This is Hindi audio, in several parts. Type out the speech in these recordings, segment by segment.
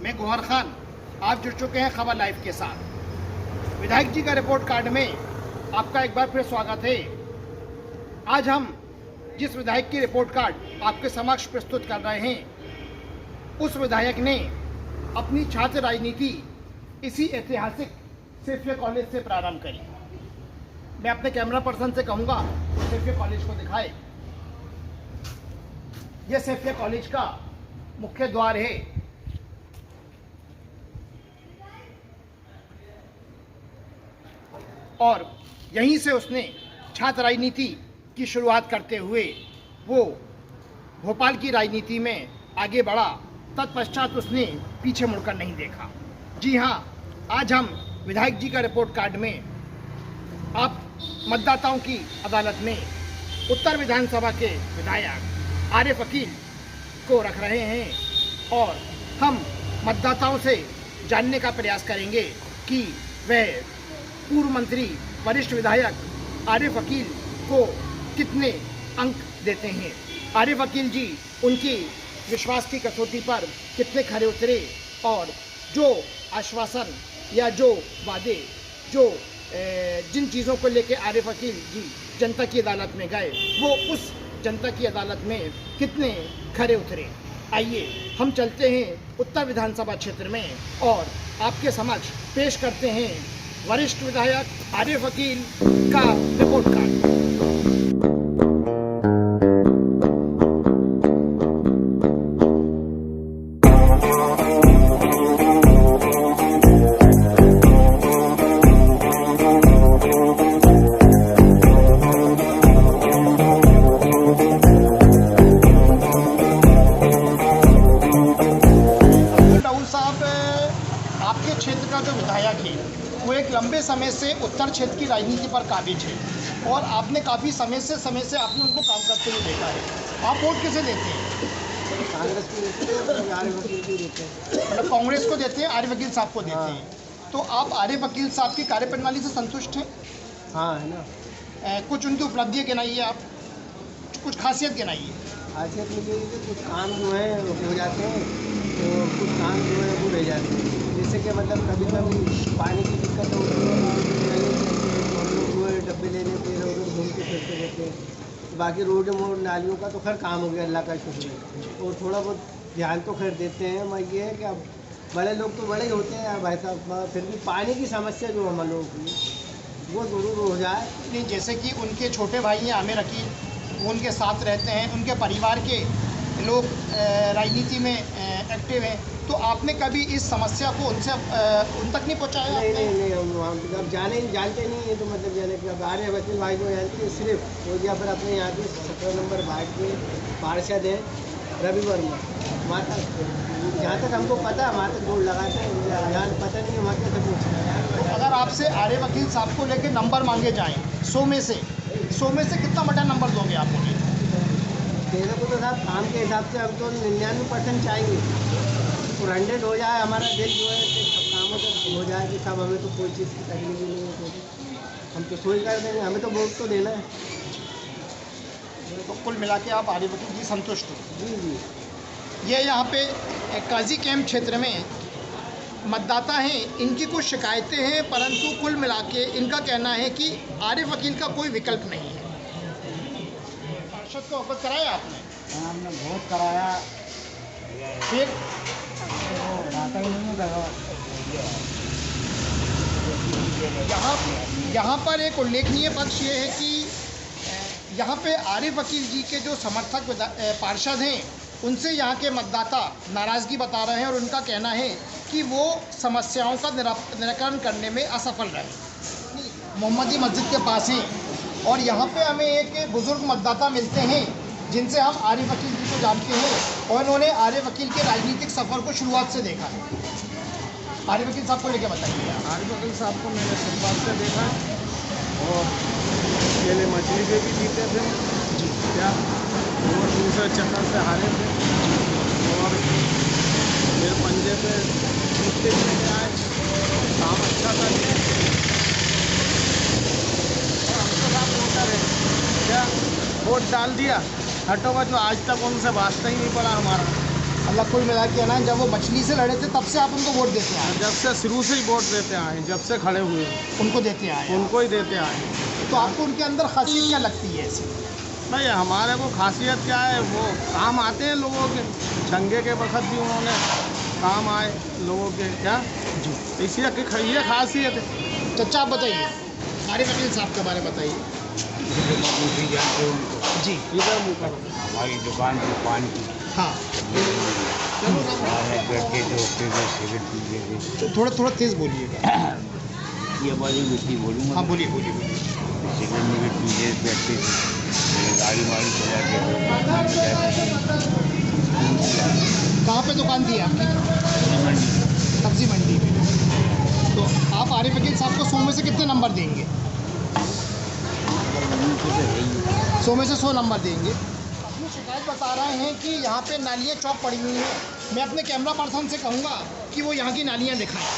मैं गौहर खान, आप जुड़ चुके हैं खबर लाइव के साथ। विधायक जी का रिपोर्ट कार्ड में आपका एक बार फिर स्वागत है। आज हम जिस विधायक की रिपोर्ट कार्ड आपके समक्ष प्रस्तुत कर रहे हैं, उस विधायक ने अपनी छात्र राजनीति इसी ऐतिहासिक सेफिया कॉलेज से प्रारंभ करी। मैं अपने कैमरा पर्सन से कहूँगा वो सेफिया कॉलेज को दिखाए। यह सेफिया कॉलेज का मुख्य द्वार है। और यहीं से उसने छात्र राजनीति की शुरुआत करते हुए वो भोपाल की राजनीति में आगे बढ़ा। तत्पश्चात उसने पीछे मुड़कर नहीं देखा। जी हाँ, आज हम विधायक जी का रिपोर्ट कार्ड में आप मतदाताओं की अदालत में उत्तर विधानसभा के विधायक आरिफ अकील को रख रहे हैं और हम मतदाताओं से जानने का प्रयास करेंगे कि वह पूर्व मंत्री वरिष्ठ विधायक आरिफ अकील को कितने अंक देते हैं। आरिफ अकील जी उनकी विश्वास की कसौटी पर कितने खरे उतरे और जो आश्वासन या जो वादे जो जिन चीज़ों को लेकर आरिफ अकील जी जनता की अदालत में गए, वो उस जनता की अदालत में कितने खरे उतरे। आइए हम चलते हैं उत्तर विधानसभा क्षेत्र में और आपके समक्ष पेश करते हैं वरिष्ठ विधायक आरिफ अकील का रिपोर्ट कार्ड। आपके क्षेत्र का जो विधायक है वो एक लंबे समय से उत्तर क्षेत्र की राजनीति पर काबिज है और आपने काफ़ी समय से आपने उनको काम करते हुए देखा है। आप वोट किसे देते हैं? कांग्रेस को देते हैं, आरिफ वकील को देते हैं। मतलब कांग्रेस को देते हैं, आरिफ वकील साहब को देते हैं। तो आप आरिफ वकील साहब की कार्यप्रणाली से संतुष्ट हैं? हाँ, है ना। कुछ उनकी उपलब्धियाँ गिनाइए, आप कुछ खासियत गिनाइए। खासियत मुझे कुछ काम जो है हो जाते हैं तो कुछ काम जो है वो रह जाते हैं। जैसे कि मतलब कभी कभी पानी की दिक्कत होती है, हम लोग जो है डब्बे लेने पे इधर उधर घूम के फिरते रहते हैं। बाकी रोड मोड़ नालियों का तो खैर काम हो गया, अल्लाह का शुक्र है। और थोड़ा बहुत ध्यान तो खैर देते हैं। मैं ये है कि अब बड़े लोग तो बड़े ही होते हैं भाई साहब, फिर भी पानी की समस्या जो हम लोगों की वो ज़रूर हो जाए। नहीं, जैसे कि उनके छोटे भाई हैं आमिर अकील, वो उनके साथ रहते हैं, उनके परिवार के लोग राजनीति में एक्टिव हैं, तो आपने कभी इस समस्या को उनसे उन तक नहीं पहुंचाया? नहीं, हम अब जानते नहीं है तो मतलब जाने कि अब आरिफ अकील भाई को जानते हैं सिर्फ वो, या फिर अपने यहाँ के 17 नंबर वार्ड के पार्षद हैं रवि वर्मा। वहाँ तक जहाँ तक हमको पता है, वहाँ तक बोर्ड लगाते हैं, यहाँ पता नहीं है वहाँ कैसे पूछना। तो अगर आपसे आरिफ अकील साहब को लेकर नंबर मांगे जाएँ 100 में से कितना बड़ा नंबर दोगे आप मुझे? तेरे को तो साहब काम के हिसाब से हम तो 99% चाहेंगे और 100 हो जाए। हमारा दिल जो है कि सब कामों तक हो जाए कि सब हमें तो कोई चीज़ की तकलीफ नहीं है, तो हम तो सोच कर देंगे, हमें तो वोट तो देना है। तो कुल मिला के आप आरिफ अकील जी संतुष्ट हो? जी। ये यहाँ पे काजी कैंप क्षेत्र में मतदाता हैं, इनकी कुछ शिकायतें हैं, परंतु कुल मिला के इनका कहना है कि आरिफ वकील का कोई विकल्प नहीं है। पार्षद को अवगत कराया आपने? हमने बहुत कराया, फिर यहाँ पर एक उल्लेखनीय पक्ष ये है कि यहाँ पे आरिफ वकील जी के जो समर्थक पार्षद हैं, उनसे यहाँ के मतदाता नाराज़गी बता रहे हैं और उनका कहना है कि वो समस्याओं का निराकरण करने में असफल रहे। मोहम्मदी मस्जिद के पास हैं और यहाँ पे हमें एक बुज़ुर्ग मतदाता मिलते हैं जिनसे हम आरिफ वकील जी को जानते हैं और उन्होंने आरिफ वकील के राजनीतिक सफ़र को शुरुआत से देखा है। आरिफ वकील साहब को लेकर बताइए। आरिफ वकील साहब को मैंने शुरुआत से देखा और पहले मछली पे भी जीते थे क्या, और दूसरे चक्कर से हारे थे और मेरे पंजे पे जीतते चले आए। काम अच्छा था और हमको साथ होता रहे क्या, वोट डाल दिया, हटोगा जो आज तक उनसे वास्ता ही नहीं पड़ा हमारा। मतलब कुल मिला के ना, जब वो मछली से लड़े थे तब से आप उनको वोट देते आए, जब से शुरू से ही वोट देते आए हैं, जब से खड़े हुए हैं, उनको देते आए हैं। उनको ही देते आए हैं। तो आपको उनके अंदर खासियत क्या लगती है ऐसी? भाई हमारे को खासियत क्या है, वो काम आते हैं लोगों के, दंगे के वक्त भी उन्होंने काम आए लोगों के, क्या जी। इसी की ये खासियत है। चचा आप बताइए, आरिफ अकील साहब के बारे में बताइए। जी। इधर मुँह करो। हमारी दुकान की पान की हाँ, बैठ के जो सिगरेट पीते थे। तो थोड़ा तेज़ बोलिएगा। ये बाजी मिट्टी बोलूँगा। हाँ बोलिए बोलिए बोलिए। सिगरेट मिगरेट पीते बैठते थे, गाड़ी वाड़ी चलाते कहाँ पे दुकान थी आपकी? थे। सब्जी मंडी में। तो आप आरिफ अकील साहब को 100 में से कितने नंबर देंगे? 100 में से 100 नंबर देंगे। अपनी शिकायत बता रहे हैं कि यहाँ पे नालियाँ चौक पड़ी हुई हैं। मैं अपने कैमरा पर्सन से कहूँगा कि वो यहाँ की नालियाँ दिखाएं।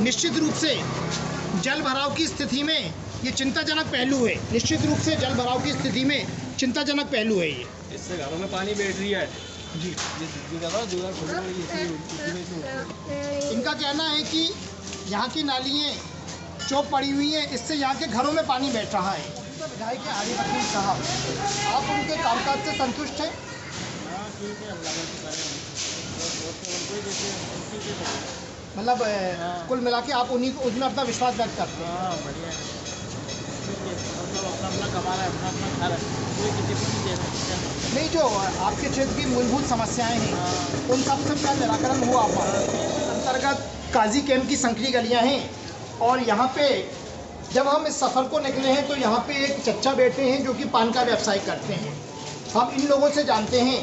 निश्चित रूप से जल भराव की स्थिति में ये चिंताजनक पहलू है। निश्चित रूप से जल भराव की स्थिति में चिंताजनक पहलू है ये। इससे घरों में पानी बैठ रही है जी। ये इनका कहना है कि यहाँ की नालियाँ चौक पड़ी हुई हैं, इससे यहाँ के घरों में पानी बैठ रहा है। विधायक के आरिफ अकील साहब, आप उनके कामकाज से संतुष्ट हैं? मतलब कुल मिला के आप उन्हीं को, उसमें अपना विश्वास व्यक्त करते हैं। हाँ बढ़िया है, अपना कमा रहा है, अपना खा रहा है, कोई किसी को नहीं दे रहा। नहीं, जो आपके क्षेत्र की मूलभूत समस्याएं हैं उन सब से क्या निराकरण हुआ? अंतर्गत काजी कैंप की संकरी गलियां हैं और यहाँ पे जब हम इस सफ़र को निकले हैं तो यहाँ पे एक चच्चा बैठे हैं जो कि पान का व्यवसाय करते हैं। हम इन लोगों से जानते हैं।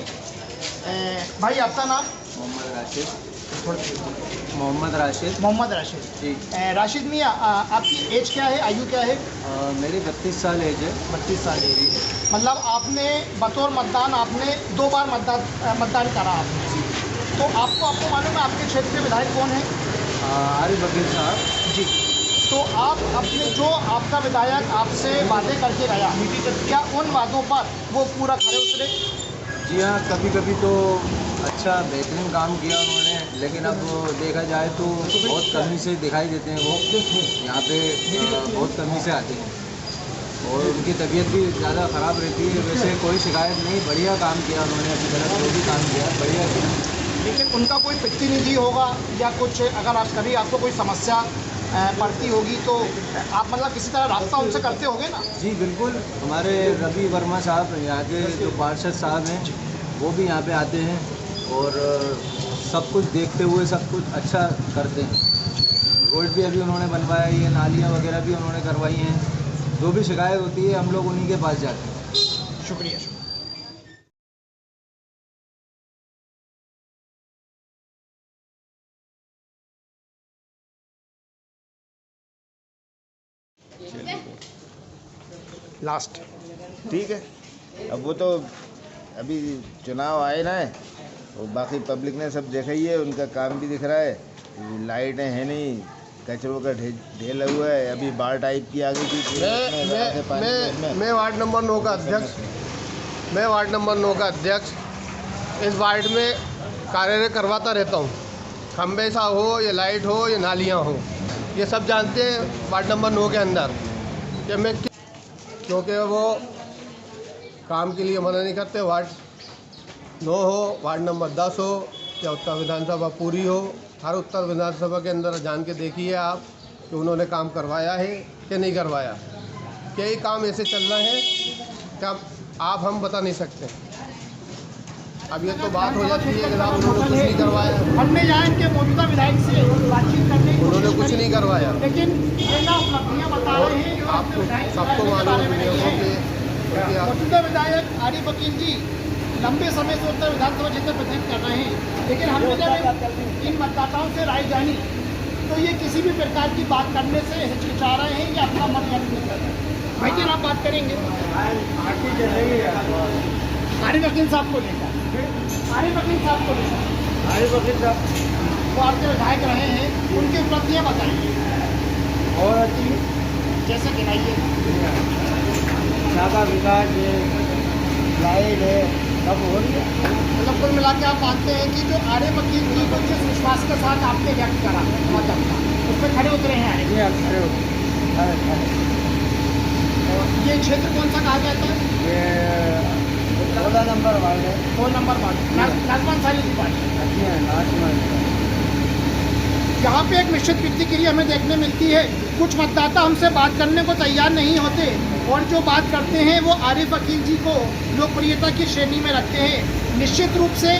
भाई आपका नाम? मोहम्मद राशिद। मोहम्मद राशिद। मोहम्मद राशिद जी। राशिद मियाँ, आपकी एज क्या है, आयु क्या है? मेरी 32 साल एज है। 32 साल एज है। मतलब आपने बतौर मतदान आपने 2 बार मतदान करा आपने। तो आपको मालूम है आपके क्षेत्र के विधायक कौन है? आरिफ अकील साहब। जी। तो आप अपने जो आपका विधायक आपसे वादे करके गया, क्या उन वादों पर वो पूरा खरे उतरे? जी हाँ, कभी कभी तो अच्छा बेहतरीन काम किया उन्होंने, लेकिन अब देखा जाए तो बहुत कमी से दिखाई देते हैं वो यहाँ पे, बहुत कमी से आते हैं और उनकी तबीयत भी ज़्यादा ख़राब रहती है। वैसे कोई शिकायत नहीं, बढ़िया काम किया उन्होंने, अपनी तरफ जो भी काम किया बढ़िया किया। लेकिन उनका कोई प्रतिनिधि होगा या कुछ, अगर आप कभी आपको कोई समस्या पड़ती होगी तो आप मतलब किसी तरह रास्ता उनसे करते होगे ना? जी बिल्कुल, हमारे रवि वर्मा साहब यहाँ के जो पार्षद साहब हैं वो भी यहाँ पे आते हैं और सब कुछ देखते हुए सब कुछ अच्छा करते हैं। रोड भी अभी उन्होंने बनवाया, ये नालियाँ वगैरह भी उन्होंने करवाई हैं। जो भी शिकायत होती है हम लोग उन्हीं के पास जाते हैं। शुक्रिया। लास्ट। ठीक है, अब वो तो अभी चुनाव आए ना है, और बाकी पब्लिक ने सब देखा ही है, उनका काम भी दिख रहा है। लाइटें हैं नहीं, कचरों का ढेर लगा हुआ है। अभी बाढ़ टाइप की आ गई थी। मैं वार्ड नंबर 9 का अध्यक्ष, मैं वार्ड नंबर 9 का अध्यक्ष इस वार्ड में कार्य करवाता रहता हूँ। खम्भे सा हो या लाइट हो या नालियाँ हो, ये सब जानते हैं वार्ड नंबर 9 के अंदर कि मैं, क्योंकि वो काम के लिए मना नहीं करते। वार्ड 9 हो, वार्ड नंबर 10 हो या उत्तर विधानसभा पूरी हो, हर उत्तर विधानसभा के अंदर जान के देखिए आप कि उन्होंने काम करवाया है कि नहीं करवाया। कई काम ऐसे चल रहे हैं कि आप हम बता नहीं सकते। अब ये तो बात हो जाती है कि उन्होंने कुछ नहीं करवाया, हमने यहाँ इनके मौजूदा विधायक से बातचीत करने की उन्होंने कोशिश कुछ करी, नहीं करवाया। लेकिन ये ना उपलब्धियाँ बता रहे हैं जो आपके विधायक से सबको करने के मालूम बारे में नहीं है। है। मौजूदा विधायक आरिफ अकील जी लंबे समय से उत्तर विधानसभा क्षेत्र में प्रतिनिधित्व कर रहे हैं, लेकिन हमने जब इन मतदाताओं से राय जानी तो ये किसी भी प्रकार की बात करने से हिचकिचा रहे हैं या अपना मन व्यक्त नहीं कर रहे हैं। भाई जी आप बात करेंगे आरिफ वकील साहब को लेकर? आरिफ वकील साहब को लेकर, आरिफ अकील साहब वो आपके विधायक रहे हैं, उनकी उपलब्धियाँ बताइए और अच्छी, जैसे गिनाइए। का विकास है, लाइट है, सब हो रही है। मतलब कुल मिला के आप मानते हैं कि जो आरिफ वकील जी को जिस विश्वास के साथ आपने व्यक्त करा मत अपना, उसमें खड़े उतरे हैं आरिफ। ये अक्षर और ये क्षेत्र कौन सा कहा जाता है? ये 16 नंबर वार्ड है। 4 नंबर वार्ड, नाजमान साली की पार्टी। यहाँ पे एक निश्चित प्रतिक्रिया हमें देखने मिलती है, कुछ मतदाता हमसे बात करने को तैयार नहीं होते और जो बात करते हैं वो आरिफ वकील जी को लोकप्रियता की श्रेणी में रखते हैं। निश्चित रूप से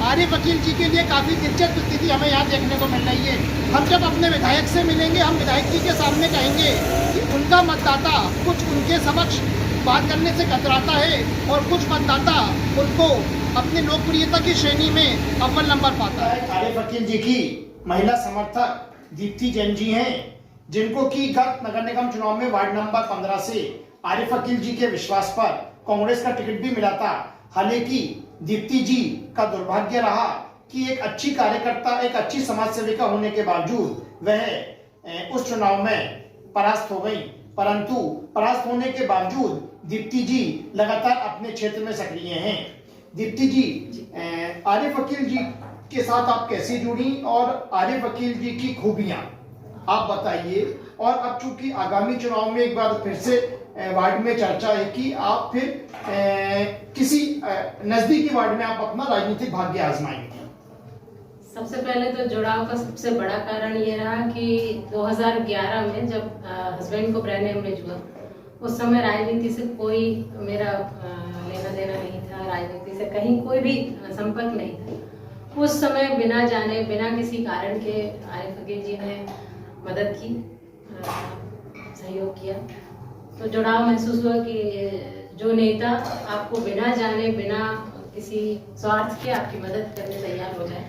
आरिफ वकील जी के लिए काफ़ी दिलचस्प स्थिति हमें यहाँ देखने को मिल रही है। हम जब अपने विधायक से मिलेंगे, हम विधायक जी के सामने कहेंगे कि उनका मतदाता कुछ उनके समक्ष बात करने से कतराता है और कुछ मतदाता उनको अपनी लोकप्रियता की श्रेणी में अव्वल नंबर पाता है। आरिफ वकील जी की महिला समर्थक दीप्ति जैन जी हैं, जिनको कि गत नगर निगम चुनाव में वार्ड नंबर 15 से आरिफ वकील जी के विश्वास पर कांग्रेस का टिकट भी मिला था। हालांकि दीप्ति जी का दुर्भाग्य रहा कि एक अच्छी कार्यकर्ता, एक अच्छी समाज सेविका होने के बावजूद वह उस चुनाव में परास्त हो गई। परंतु परास्त होने के बावजूद दीप्ति जी लगातार अपने क्षेत्र में सक्रिय हैं। दीप्ति जी, आरिफ वकील जी के साथ आप कैसे जुड़ी और आरिफ वकील जी की खूबियां आप बताइए। और अब चूंकि आगामी चुनाव में एक बार फिर से वार्ड में चर्चा है कि आप फिर किसी नजदीकी वार्ड में आप अपना राजनीतिक भाग्य आजमाएंगे। सबसे पहले तो जुड़ाव का सबसे बड़ा कारण ये रहा कि 2011 में जब हस्बैंड को ब्रेन हेमरेज हुआ, उस समय राजनीति से कोई मेरा लेना देना नहीं था, राजनीति से कहीं कोई भी संपर्क नहीं था। उस समय बिना जाने, बिना किसी कारण के आरिफ वकील जी ने मदद की, सहयोग किया। तो जुड़ाव महसूस हुआ कि जो नेता आपको बिना जाने, बिना किसी स्वार्थ के आपकी मदद करने तैयार हो जाए,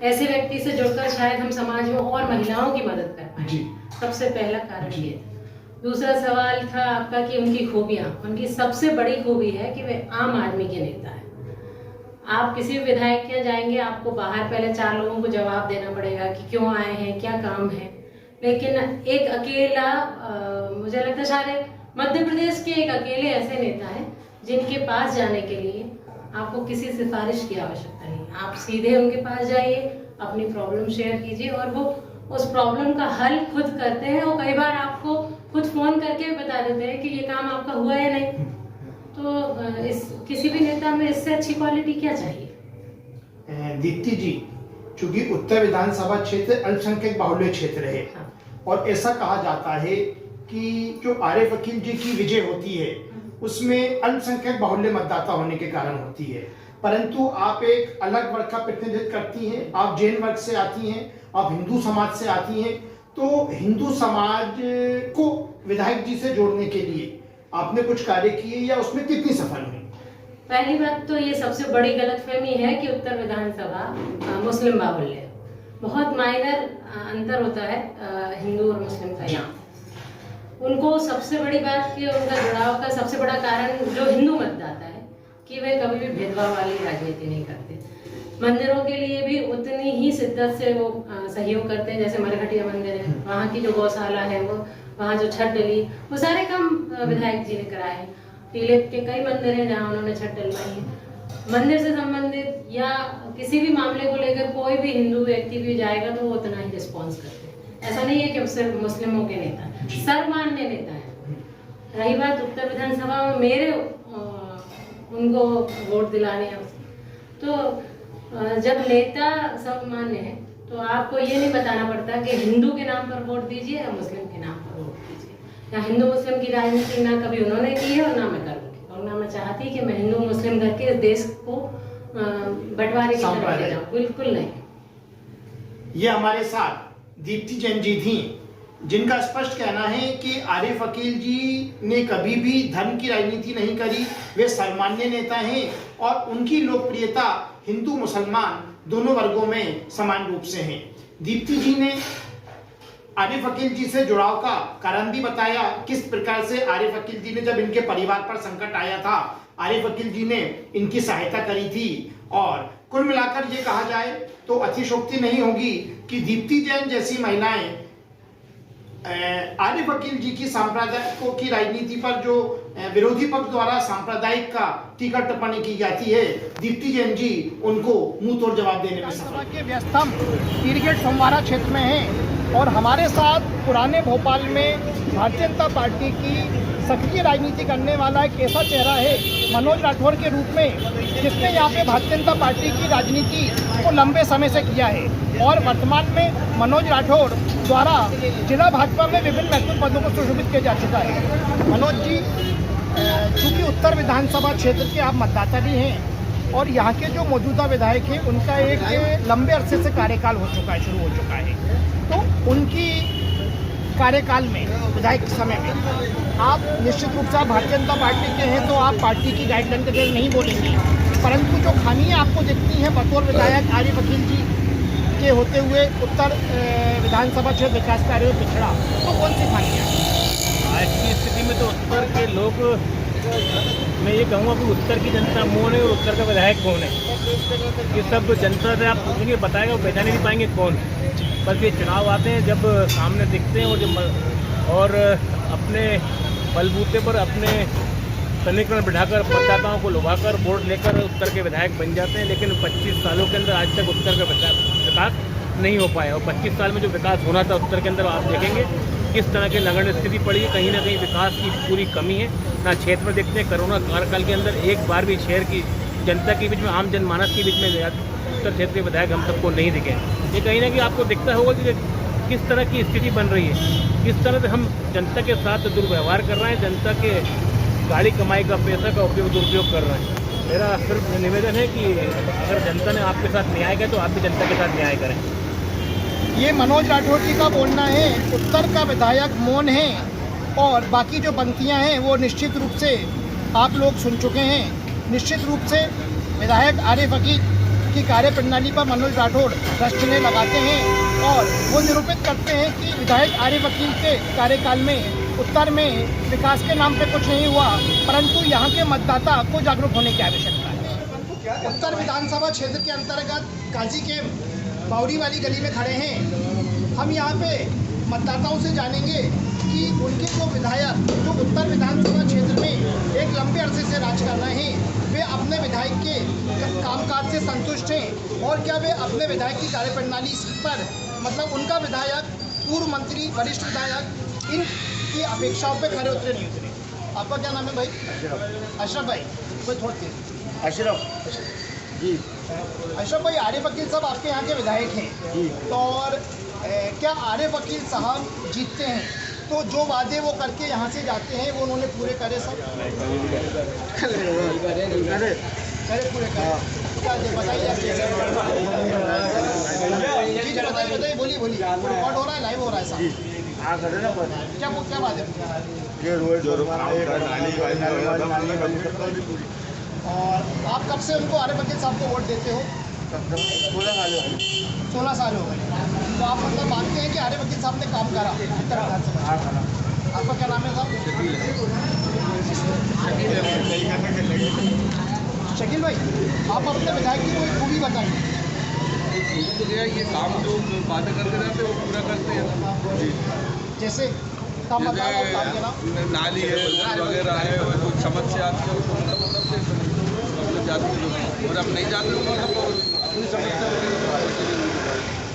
ऐसे व्यक्ति से जुड़कर शायद हम समाज में और महिलाओं की मदद कर पाएं। सबसे पहला कारण ये था। दूसरा सवाल था आपका कि उनकी खूबियां। उनकी सबसे बड़ी खूबी है कि वे आम आदमी के नेता हैं। आप किसी भी विधायक के जाएंगे, आपको बाहर पहले 4 लोगों को जवाब देना पड़ेगा कि क्यों आए हैं, क्या काम है। लेकिन एक अकेला, मुझे लगता है शायद मध्य प्रदेश के एक अकेले ऐसे नेता हैं जिनके पास जाने के लिए आपको किसी सिफारिश की आवश्यकता नहीं। आप सीधे उनके पास जाइए, अपनी प्रॉब्लम शेयर कीजिए और वो उस प्रॉब्लम का हल खुद करते हैं और कई बार आपको खुद फोन करके भी बता देते हैं कि ये काम आपका हुआ या नहीं। तो इस किसी भी नेता में इससे अच्छी क्वालिटी क्या चाहिए। दीप्ति जी, चूंकि उत्तर विधानसभा क्षेत्र अल्पसंख्यक बाहुल्य क्षेत्र है, हाँ। और ऐसा कहा जाता है कि जो आरिफ वकील जी की विजय होती है उसमें अल्पसंख्यक बाहुल्य मतदाता होने के कारण होती है। परंतु आप एक अलग वर्ग का प्रतिनिधित्व करती हैं, आप जैन वर्ग से आती हैं, आप हिंदू समाज से आती हैं। तो हिंदू समाज को विधायक जी से जोड़ने के लिए आपने कुछ कार्य किए या उसमें कितनी सफल हुई? पहली बात तो ये सबसे बड़ी गलतफहमी है कि उत्तर विधानसभा मुस्लिम बाहुल्य है। बहुत माइनर अंतर होता है हिंदू और मुस्लिम का। यहाँ उनको सबसे बड़ी बात कि उनका जुड़ाव का सबसे बड़ा कारण जो हिंदू मतदाता है कि वे कभी भी भेदभाव वाली राजनीति नहीं करते। मंदिरों के लिए भी उतनी ही शिद्दत से वो सहयोग करते हैं। जैसे मरघटिया मंदिर है, वहाँ की जो गौशाला है, वो वहाँ जो छत डली, वो सारे काम विधायक जी ने कराए हैं। टीले के कई मंदिर हैं जहाँ उन्होंने छत डलवाई है। मंदिर से संबंधित या किसी भी मामले को लेकर कोई भी हिंदू व्यक्ति भी जाएगा तो वो उतना ही रिस्पॉन्स करते हैं। ऐसा नहीं है कि सिर्फ मुस्लिमों के नेता, सर्वमान्य नेता है। रही बात उत्तर विधानसभा में मेरे उनको वोट दिलाने, तो जब नेता सर्वमान्य है तो आपको ये नहीं बताना पड़ता कि हिंदू के नाम पर वोट दीजिए या मुस्लिम के नाम पर वोट दीजिए। या हिंदू मुस्लिम की राजनीति ना कभी उन्होंने की है और ना मैं करूँगी, और ना मैं चाहती कि मैं हिंदू मुस्लिम करके इस देश को बंटवारे की तरफ ले जाऊँ, बिल्कुल नहीं। ये हमारे साथ दीप्ति जैन जी थी, जिनका स्पष्ट कहना है कि आरिफ वकील जी ने कभी भी धर्म की राजनीति नहीं करी। वे सर्वमान्य नेता हैं और उनकी लोकप्रियता हिंदू मुसलमान दोनों वर्गों में समान रूप से है। दीप्ति जी ने आरिफ वकील जी से जुड़ाव का कारण भी बताया, किस प्रकार से आरिफ वकील जी ने जब इनके परिवार पर संकट आया था, आरिफ वकील जी ने इनकी सहायता करी थी। और कुल मिलाकर ये कहा जाए तो अतिशयोक्ति नहीं होगी कि दीप्ति जैन जैसी महिलाएं आरिफ वकील जी की सांप्रदायिकों की राजनीति पर जो विरोधी पक्ष द्वारा सांप्रदायिक का टीका टिप्पणी की जाती है, दीप्ति जैन जी उनको मुंह तोड़ जवाब देने में सफल। के व्यस्तम पीरगेट सोमवारा क्षेत्र में हैं और हमारे साथ पुराने भोपाल में भारतीय जनता पार्टी की सक्रिय राजनीति करने वाला एक ऐसा चेहरा है मनोज राठौर के रूप में, जिसने यहाँ पे भारतीय जनता पार्टी की राजनीति को लंबे समय से किया है और वर्तमान में मनोज राठौर द्वारा जिला भाजपा में विभिन्न महत्वपूर्ण पदों को सुशोभित किया जा चुका है। मनोज जी, चूँकि उत्तर विधानसभा क्षेत्र के आप मतदाता भी हैं और यहाँ के जो मौजूदा विधायक हैं उनका एक लंबे अरसे से कार्यकाल हो चुका है, शुरू हो चुका है, तो उनकी कार्यकाल में विधायक समय में आप निश्चित रूप से आप भारतीय जनता पार्टी के हैं तो आप पार्टी की गाइडलाइन के जरिए नहीं बोलेंगे, परंतु जो खामियाँ आपको दिखती हैं बतौर विधायक आरिफ अकील जी के होते हुए उत्तर विधानसभा क्षेत्र विकास कार्यों में पिछड़ा, तो कौन सी खामियाँ हैं? आज की स्थिति में तो उत्तर के लोग, मैं ये कहूँगा कि उत्तर की जनता कौन है और उत्तर का विधायक कौन है, ये सब जनता से आप पूछेंगे बताएगा, वो पहचान नहीं पाएंगे कौन। बस ये चुनाव आते हैं जब सामने दिखते हैं और अपने बलबूते पर अपने समीकरण बिठाकर मतदाताओं को लुभाकर वोट लेकर उत्तर के विधायक बन जाते हैं, लेकिन 25 सालों के अंदर आज तक उत्तर का विकास नहीं हो पाया। और 25 साल में जो विकास होना था उत्तर के अंदर, आप देखेंगे किस तरह की नगण्य स्थिति पड़ी है, कहीं ना कहीं विकास की पूरी कमी है। ना क्षेत्र में देखते हैं कोरोना कार्यकाल के अंदर एक बार भी शहर की जनता के बीच में, आम जनमानस के बीच में उत्तर क्षेत्र के विधायक हम सबको नहीं दिखे। ये कहीं ना कहीं आपको दिखता होगा कि किस तरह की स्थिति बन रही है, किस तरह से हम जनता के साथ दुर्व्यवहार कर रहे हैं, जनता के गाड़ी कमाई का पैसा का दुरुपयोग कर रहे हैं। मेरा सिर्फ निवेदन है कि अगर जनता ने आपके साथ न्याय किया तो आप भी जनता के साथ न्याय करें। ये मनोज राठौर जी का बोलना है, उत्तर का विधायक मौन है और बाकी जो पंक्तियां हैं वो निश्चित रूप से आप लोग सुन चुके हैं। निश्चित रूप से विधायक आरिफ अकील की कार्यप्रणाली पर मनोज राठौर प्रश्न लगाते हैं और वो निरूपित करते हैं कि विधायक आरिफ अकील के कार्यकाल में उत्तर में विकास के नाम पे कुछ नहीं हुआ, परंतु यहाँ के मतदाता को जागरूक होने की आवश्यकता है। उत्तर विधानसभा क्षेत्र के अंतर्गत काजी के बावड़ी वाली गली में खड़े हैं। हम यहाँ पे मतदाताओं से जानेंगे कि उनके जो विधायक जो उत्तर विधानसभा क्षेत्र में एक लंबे अरसे से राज कर रहे हैं, वे अपने विधायक के कामकाज से संतुष्ट हैं और क्या वे अपने विधायक की कार्यप्रणाली पर, मतलब उनका विधायक, पूर्व मंत्री, वरिष्ठ विधायक, इनकी अपेक्षाओं पे खरे उतरे नहीं उतरे। आपका क्या नाम है भाई? अशरफ भाई, कोई थोड़ी देर। अशरफ जी। अशरफ भाई, आरिफ अकील साहब आपके यहाँ के विधायक हैं तो और क्या आरिफ अकील साहब जीतते हैं तो जो वादे वो करके यहाँ से जाते हैं वो उन्होंने पूरे करे सब? करे पूरे करे। क्या बताइए जी, बताइए, बोलिए रिकॉर्ड हो रहा है, लाइव हो रहा है साहब। क्या बात है? और आप कब से उनको आरिफ अकील साहब को वोट देते हो? 16 साल हो गए। तो आप मतलब मानते हैं कि आरिफ अकील साहब ने काम करा उत्तर विधानसभा? आपका क्या नाम है साहब? शकील भाई, आप अपने विधायक की कोई खूबी बताइए। तो क्या ये काम जो बातें करते रहते वो पूरा करते हैं। जैसे काम बताओ, काम देना, नाली है वगैरह है, कुछ समस्या आती है उसको मतलब जाते हैं और अब नहीं जाते अपनी समस्या।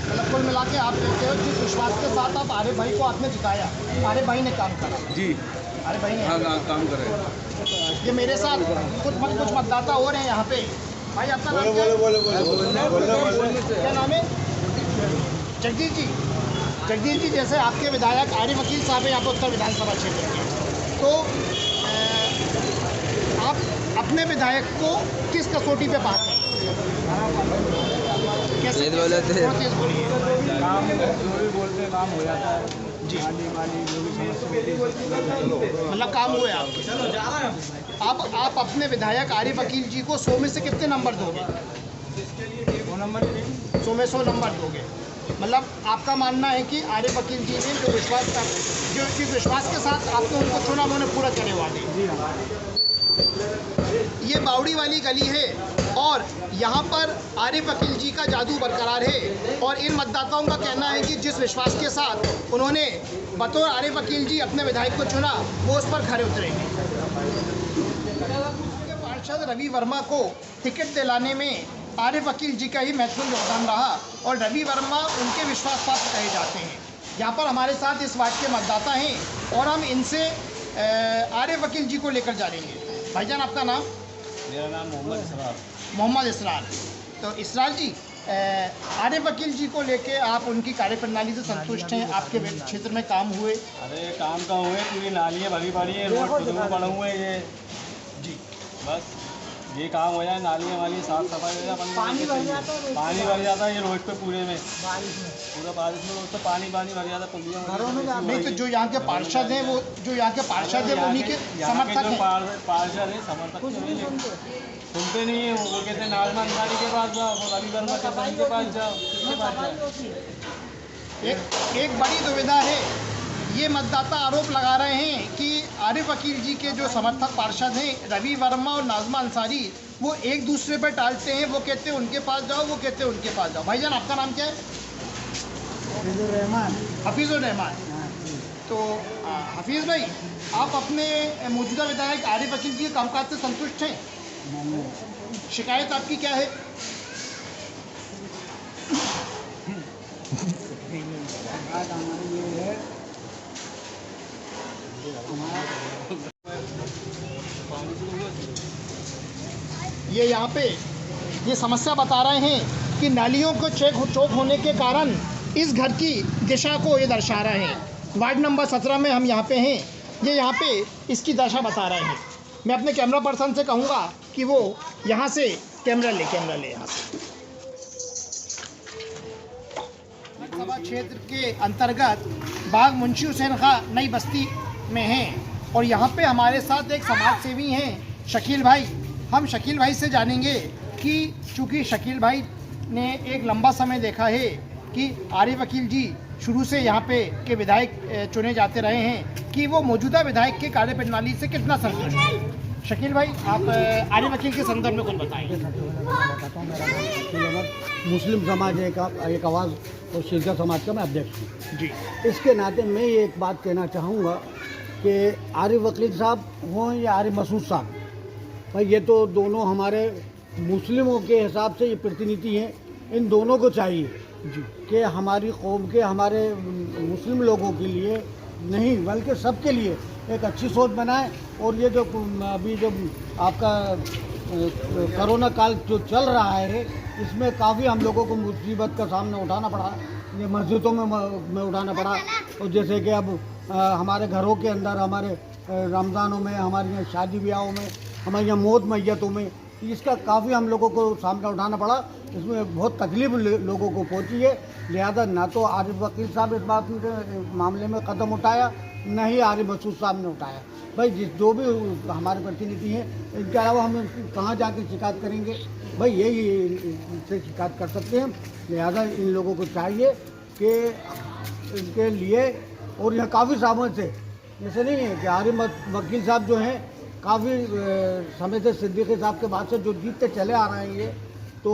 मतलब कुल मिला के आप कहते हो जिस विश्वास के साथ आप आरिफ भाई को आपने जिताया, आरिफ भाई ने काम करा? जी, आरिफ भाई ने हाँ काम करे। ये मेरे साथ कुछ मतदाता और हैं यहाँ पे। भाई आपका नाम क्या नाम है? जगदीश जी। जगदीश जी, जैसे आपके विधायक आरिफ अकील साहब हैं यहाँ पर उत्तर विधानसभा क्षेत्र के, तो आप अपने विधायक को किस कसौटी पे पाते हैं? कैसे तेज बोलते हैं। काम जो भी बोलते हैं काम हो जाता है जी। माली जो भी समस्या मतलब काम हुए आपके। आप अपने विधायक आरिफ अकील जी को 100 में से कितने नंबर दोगे? 100 में 100 नंबर दोगे। मतलब आपका मानना है कि आरिफ अकील जी ने जो विश्वास के साथ आपने उनको चुना, उन्होंने पूरा करे वादे। ये बावड़ी वाली गली है और यहाँ पर आरिफ अकील जी का जादू बरकरार है और इन मतदाताओं का कहना है कि जिस विश्वास के साथ उन्होंने बतौर आरिफ अकील जी अपने विधायक को चुना, वो उस पर खरे उतरेंगे। पार्षद रवि वर्मा को टिकट दिलाने में आरिफ वकील जी का ही महत्वपूर्ण योगदान रहा और रवि वर्मा उनके विश्वास पात्र कहे जाते हैं। यहाँ पर हमारे साथ इस वार्ड के मतदाता हैं और हम इनसे आरिफ वकील जी को लेकर जानेंगे। भाईजान, आपका नाम? मेरा नाम मोहम्मद इसरार। मोहम्मद इसरार। तो इसरार जी, आरिफ वकील जी को लेके आप उनकी कार्यप्रणाली से संतुष्ट हैं? आपके क्षेत्र में काम हुए? अरे काम का हुए, पूरी नालियाँ भरी पड़ी है, रोड पड़े हुए ये जी, बस ये काम हो जाए, नालियाँ वाली साफ सफाई हो जाए, पानी भर जाता है ये रोड पे पूरे में, पूरा बारिश में रोड तो पानी भर जाता है, पुलिया नहीं तो जो यहाँ के पार्षद हैं वो उन्हीं के समर्थक हैं। पार्षद है, समर्थक सुनते नहीं है, वो कहते हैं नाजमा अंसारी के पास जाओ, वो रवि वर्मा कहते हैं उनके पास जाओ, किसके पास जाओ। एक बड़ी दुविधा है, ये मतदाता आरोप लगा रहे हैं कि आरिफ वकील जी के जो समर्थक पार्षद हैं रवि वर्मा और नाजमा अंसारी, वो एक दूसरे पर टालते हैं। वो कहते हैं उनके पास जाओ, वो कहते हैं उनके पास जाओ। भाईजान, आपका नाम क्या है? हफीज़ुर रहमान। तो हफीज़ भाई, आप अपने मौजूदा विधायक आरिफ वकील जी के कामकाज से संतुष्ट हैं? शिकायत आपकी क्या है? ये यहाँ पे ये समस्या बता रहे हैं कि नालियों को चौक होने के कारण इस घर की दिशा को ये दर्शा रहे हैं। वार्ड नंबर 17 में हम यहाँ पे हैं, ये यहाँ पे इसकी दशा बता रहे हैं। मैं अपने कैमरा पर्सन से कहूँगा कि वो यहाँ से कैमरा ले यहाँ से। विधानसभा क्षेत्र के अंतर्गत बाग मुंशी हुसैन खां नई बस्ती में हैं और यहाँ पे हमारे साथ एक समाज सेवी हैं शकील भाई। हम शकील भाई से जानेंगे कि चूँकि शकील भाई ने एक लंबा समय देखा है कि आरिफ वकील जी शुरू से यहाँ पे के विधायक चुने जाते रहे हैं, कि वो मौजूदा विधायक के कार्यप्रणाली से कितना संतुष्ट हैं। शकील भाई, आप आरिफ वकील के संदर्भ में कुछ बताएंगे। बताता हूँ, मेरा नाम शकील अहमद, मुस्लिम समाज एक आवाज़ और शिरका समाज का मैं अध्यक्ष हूँ जी। इसके नाते मैं ये एक बात कहना चाहूँगा कि आरिफ वकील साहब हों या आरिफ मसूद साहब, भाई ये तो दोनों हमारे मुस्लिमों के हिसाब से ये प्रतिनिधि हैं। इन दोनों को चाहिए कि हमारी कौम के, हमारे मुस्लिम लोगों के लिए नहीं बल्कि सबके लिए एक अच्छी सोच बनाए। और ये जो अभी जो आपका कोरोना काल जो चल रहा है, इसमें काफ़ी हम लोगों को मुसीबत का सामना उठाना पड़ा, ये मस्जिदों में उठाना पड़ा। और जैसे कि अब हमारे घरों के अंदर, हमारे रमज़ानों में, हमारे यहाँ शादी ब्याहों में, हमारे यहाँ मौत मैयतों में, इसका काफ़ी हम लोगों को सामना उठाना पड़ा। इसमें बहुत तकलीफ लोगों को पहुंची है। लिहाजा ना तो आरिफ वकील साहब इस बात में मामले में कदम उठाया, न ही आरिफ मसूद साहब ने उठाया। भाई जो भी हमारे प्रतिनिधि हैं, इनके अलावा हम कहाँ जाकर शिकायत करेंगे? भाई यही इनसे शिकायत कर सकते हैं। लिहाजा इन लोगों को चाहिए कि इनके लिए, और यह काफ़ी समय से, जैसे नहीं है कि आरिफ वकील साहब जो हैं काफ़ी समय से सिद्दीकी साहब के बाद से जो जीतते चले आ रहे हैं, ये तो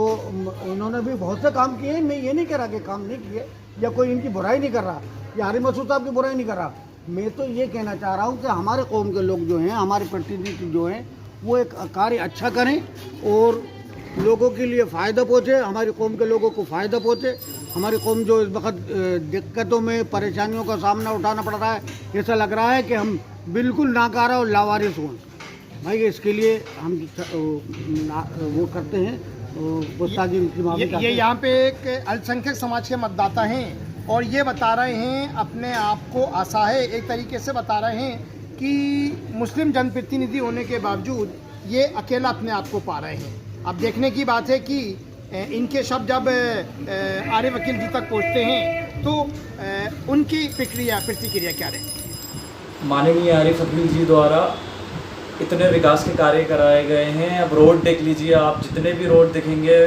इन्होंने भी बहुत से काम किए। मैं ये नहीं कह रहा कि काम नहीं किए या कोई इनकी बुराई नहीं कर रहा या आरिफ मसूद साहब की बुराई नहीं कर रहा। मैं तो ये कहना चाह रहा हूँ कि हमारे कौम के लोग जो हैं, हमारे प्रतिनिधि जो हैं, वो एक कार्य अच्छा करें और लोगों के लिए फ़ायदा पहुँचे, हमारी कौम के लोगों को फ़ायदा पहुँचे। हमारी कौम जो इस वक्त दिक्कतों में, परेशानियों का सामना उठाना पड़ रहा है, ऐसा लग रहा है कि हम बिल्कुल नाकारा और लावारिस हों। भाई इसके लिए हम वो करते हैं, ये यहाँ पे एक अल्पसंख्यक समाज के मतदाता हैं और ये बता रहे हैं, अपने आप को असहाय एक तरीके से बता रहे हैं कि मुस्लिम जनप्रतिनिधि होने के बावजूद ये अकेला अपने आप को पा रहे हैं। अब देखने की बात है कि इनके शब्द जब आरिफ वकील जी तक पहुँचते हैं तो उनकी प्रतिक्रिया क्या रहे? माननीय आरिफ वकील जी द्वारा इतने विकास के कार्य कराए गए हैं। अब रोड देख लीजिए आप, जितने भी रोड देखेंगे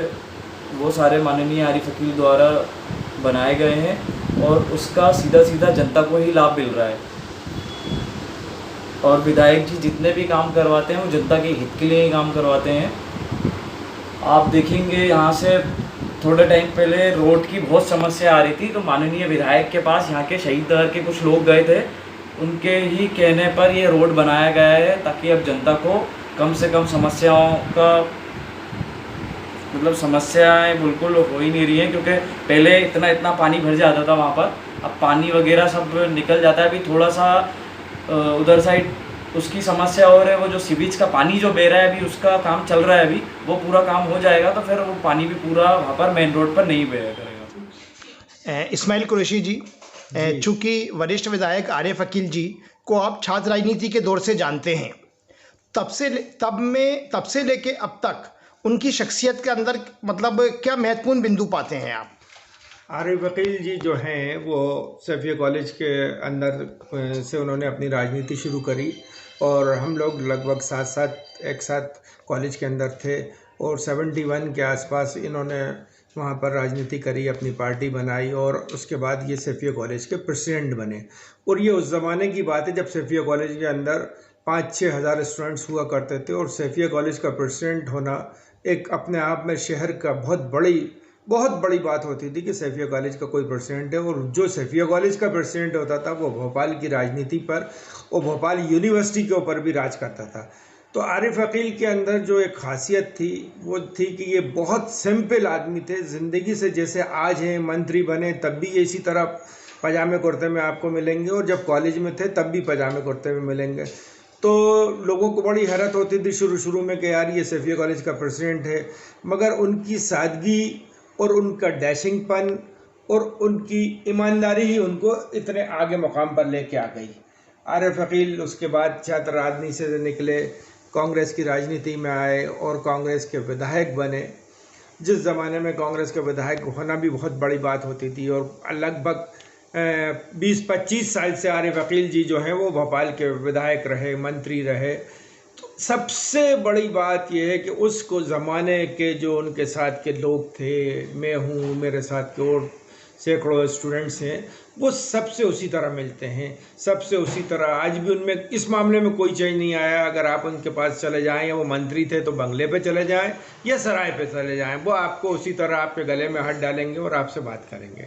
वो सारे माननीय आरिफ वकील द्वारा बनाए गए हैं और उसका सीधा जनता को ही लाभ मिल रहा है। और विधायक जी जितने भी काम करवाते हैं वो जनता के हित के लिए ही काम करवाते हैं। आप देखेंगे यहाँ से थोड़े टाइम पहले रोड की बहुत समस्या आ रही थी, तो माननीय विधायक के पास यहाँ के शहीद दर के कुछ लोग गए थे उनके ही कहने पर ये रोड बनाया गया है, ताकि अब जनता को कम से कम समस्याओं का मतलब समस्याएं बिल्कुल हो ही नहीं रही हैं, क्योंकि पहले इतना पानी भर जाता था वहाँ पर, अब पानी वगैरह सब निकल जाता है। अभी थोड़ा सा उधर साइड उसकी समस्या और है, वो जो सीवेज का पानी जो बह रहा है अभी उसका काम चल रहा है, अभी वो पूरा काम हो जाएगा तो फिर वो पानी भी पूरा वहाँ पर मेन रोड पर नहीं बह करेगा। इस्माइल कुरैशी जी, चूँकि वरिष्ठ विधायक आरिफ अकील जी को आप छात्र राजनीति के दौर से जानते हैं, तब से लेके अब तक उनकी शख्सियत के अंदर मतलब क्या महत्वपूर्ण बिंदु पाते हैं आप? आरिफ अकील जी जो हैं वो सैफिया कॉलेज के अंदर से उन्होंने अपनी राजनीति शुरू करी और हम लोग लगभग एक साथ कॉलेज के अंदर थे और 71 के आसपास इन्होंने वहाँ पर राजनीति करी, अपनी पार्टी बनाई और उसके बाद ये सैफिया कॉलेज के प्रेसिडेंट बने। और ये उस ज़माने की बात है जब सैफिया कॉलेज के अंदर 5-6 हज़ार स्टूडेंट्स हुआ करते थे और सैफिया कॉलेज का प्रेसिडेंट होना एक अपने आप में शहर का बहुत बड़ी बात होती थी कि सैफिया कॉलेज का कोई प्रेसिडेंट है। और जो सैफिया कॉलेज का प्रेसिडेंट होता था वो भोपाल की राजनीति पर और भोपाल यूनिवर्सिटी के ऊपर भी राज करता था। तो आरिफ अकील के अंदर जो एक खासियत थी वो थी कि ये बहुत सिंपल आदमी थे, ज़िंदगी से जैसे आज हैं, मंत्री बने तब भी ये इसी तरह पजामे कुर्ते में आपको मिलेंगे और जब कॉलेज में थे तब भी पजामे कुर्ते में मिलेंगे। तो लोगों को बड़ी हैरत होती थी शुरू में कि यार ये सैफिया कॉलेज का प्रेसिडेंट है, मगर उनकी सादगी और उनका डैशिंगपन और उनकी ईमानदारी ही उनको इतने आगे मुकाम पर लेके आ गई। आरिफ अकील उसके बाद छात्र राजनीति से निकले, कांग्रेस की राजनीति में आए और कांग्रेस के विधायक बने। जिस ज़माने में कांग्रेस के विधायक होना भी बहुत बड़ी बात होती थी और लगभग 20-25 साल से आरिफ अकील जी जो हैं वो भोपाल के विधायक रहे, मंत्री रहे। तो सबसे बड़ी बात यह है कि उसको ज़माने के जो उनके साथ के लोग थे, मैं हूँ, मेरे साथ के और सैकड़ों स्टूडेंट्स हैं, वो सबसे उसी तरह मिलते हैं, सबसे उसी तरह। आज भी उनमें इस मामले में कोई चेंज नहीं आया। अगर आप उनके पास चले जाएं या वो मंत्री थे तो बंगले पे चले जाएं या सराय पे चले जाएं, वो आपको उसी तरह आपके गले में हाथ डालेंगे और आपसे बात करेंगे।